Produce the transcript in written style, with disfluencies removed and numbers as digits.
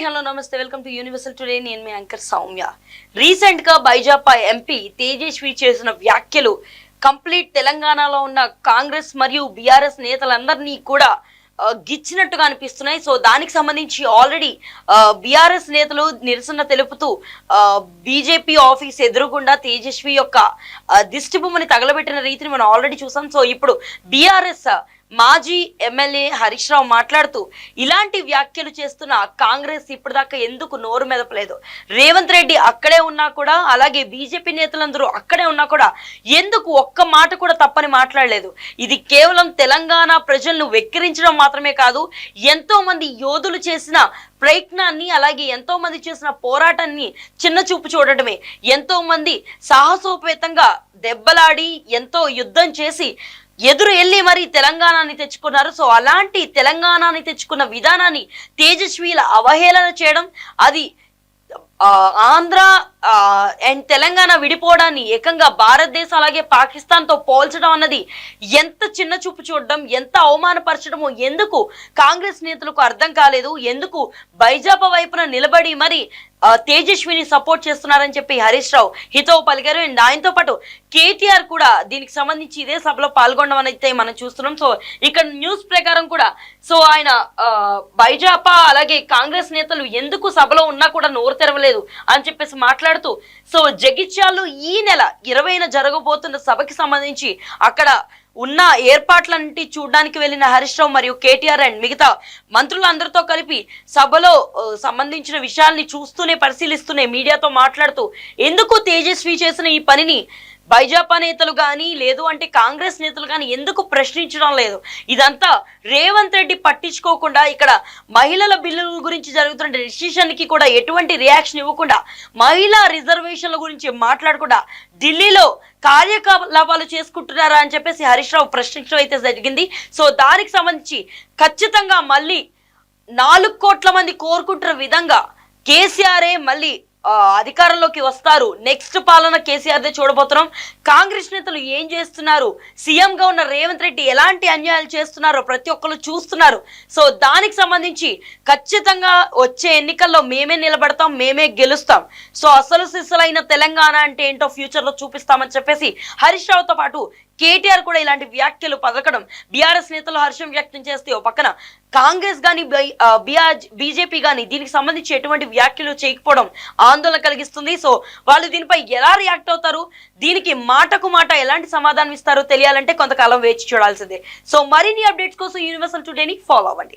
Hello నమస్తే welcome to universal today. నేను మీ anchor Soumya. Recent గా బైజాపా ఎంపీ తేజస్వి చేసిన వ్యాఖ్యలు కంప్లీట్ తెలంగాణలో ఉన్న కాంగ్రెస్ మరియు బీఆర్ఎస్ నేతలందరినీ కూడా గిచ్చినట్టుగా అనిపిస్తున్నాయి. సో దానికి సంబంధించి ఆల్రెడీ బీఆర్ఎస్ నేతలు నిరసన తెలుపుతూ బీజేపీ ఆఫీస్ ఎదురుగుండా తేజస్వి యొక్క దిష్టి బొమ్మని తగలబెట్టిన రీతిని మనం ఆల్రెడీ చూసాం. సో ఇప్పుడు బీఆర్ఎస్ మాజీ ఎమ్మెల్యే హరీష్ రావు మాట్లాడుతూ ఇలాంటి వ్యాఖ్యలు చేస్తున్న కాంగ్రెస్ ఇప్పటిదాకా ఎందుకు నోరు మెదపలేదు, రేవంత్ రెడ్డి అక్కడే ఉన్నా కూడా, అలాగే బీజేపీ నేతలందరూ అక్కడే ఉన్నా కూడా ఎందుకు ఒక్క మాట కూడా తప్పని మాట్లాడలేదు. ఇది కేవలం తెలంగాణ ప్రజలను వెక్కిరించడం మాత్రమే కాదు, ఎంతో మంది యోధులు చేసిన ప్రయత్నాన్ని, అలాగే ఎంతో మంది చేసిన పోరాటాన్ని చిన్న చూపు చూడటమే, ఎంతో మంది సాహసోపేతంగా దెబ్బలాడి ఎంతో యుద్ధం చేసి ఎదురు వెళ్ళి మరి తెలంగాణని తెచ్చుకున్నారు. సో అలాంటి తెలంగాణని తెచ్చుకున్న విధానాన్ని తేజస్వీల అవహేళన చేయడం, అది ఆంధ్ర అండ్ తెలంగాణ విడిపోవడాన్ని ఏకంగా భారతదేశం అలాగే పాకిస్తాన్ తో పోల్చడం అన్నది ఎంత చిన్న చూపు చూడడం, ఎంత అవమానపరచడమో ఎందుకు కాంగ్రెస్ నేతలకు అర్థం కాలేదు. ఎందుకు బైజాపా వైపున నిలబడి మరి తేజస్విని సపోర్ట్ చేస్తున్నారని చెప్పి హరీష్ రావు హితవు పలికారు. అండ్ ఆయనతో పాటు కేటీఆర్ కూడా దీనికి సంబంధించి ఇదే సభలో పాల్గొనడం అయితే మనం చూస్తున్నాం. సో ఇక్కడ న్యూస్ ప్రకారం కూడా సో ఆయన బైజాపా అలాగే కాంగ్రెస్ నేతలు ఎందుకు సభలో ఉన్నా కూడా నోరు తెరవలేదు అని చెప్పేసి మాట్లాడుతూ, సో జగిత్యాల్లో ఈ నెల 20న జరగబోతున్న సభకి సంబంధించి అక్కడ ఉన్న ఏర్పాట్లన్నింటి చూడడానికి వెళ్ళిన హరీష్ రావు మరియు కేటీఆర్ అండ్ మిగతా మంత్రులందరితో కలిపి సభలో సంబంధించిన విషయాల్ని చూస్తూనే పరిశీలిస్తూనే మీడియాతో మాట్లాడుతూ ఎందుకు తేజస్వి చేసిన ఈ పనిని బైజాపా నేతలు కానీ లేదు అంటే కాంగ్రెస్ నేతలు కానీ ఎందుకు ప్రశ్నించడం లేదు, ఇదంతా రేవంత్ రెడ్డి పట్టించుకోకుండా ఇక్కడ మహిళల బిల్లుల గురించి జరుగుతున్న డిసిషన్ కి కూడా ఎటువంటి రియాక్షన్ ఇవ్వకుండా, మహిళా రిజర్వేషన్ల గురించి మాట్లాడకుండా ఢిల్లీలో కార్యకలాపాలు చేసుకుంటున్నారా అని చెప్పేసి హరీష్ రావు ప్రశ్నించడం అయితే జరిగింది. సో దానికి సంబంధించి ఖచ్చితంగా మళ్ళీ 4 కోట్ల మంది కోరుకుంటున్న విధంగా కేసీఆరే మళ్ళీ అధికారంలోకి వస్తారు, నెక్స్ట్ పాలన కేసీఆర్ దే చూడబోతున్నాం, కాంగ్రెస్ నేతలు ఏం చేస్తున్నారు, సీఎం గా ఉన్న రేవంత్ రెడ్డి ఎలాంటి అన్యాయాలు చేస్తున్నారో ప్రతి ఒక్కరు చూస్తున్నారు. సో దానికి సంబంధించి ఖచ్చితంగా వచ్చే ఎన్నికల్లో మేమే నిలబడతాం, మేమే గెలుస్తాం, సో అసలు సిసలైన తెలంగాణ అంటే ఏంటో ఫ్యూచర్ లో చూపిస్తామని చెప్పేసి హరీష్ రావుతో పాటు కేటీఆర్ కూడా ఇలాంటి వ్యాఖ్యలు పలకడం బీఆర్ఎస్ నేతలు హర్షం వ్యక్తం చేస్తే ఓ పక్కన కాంగ్రెస్ కానీ బీజేపీ కానీ దీనికి సంబంధించి ఎటువంటి వ్యాఖ్యలు చేయకపోవడం ఆందోళన కలిగిస్తుంది. సో వాళ్ళు దీనిపై ఎలా రియాక్ట్ అవుతారు, దీనికి మాటకు మాట ఎలాంటి సమాధానం ఇస్తారో తెలియాలంటే కొంతకాలం వేచి చూడాల్సిందే. సో మరిన్ని అప్డేట్స్ కోసం యూనివర్సల్ టుడేని ఫాలో అవ్వండి.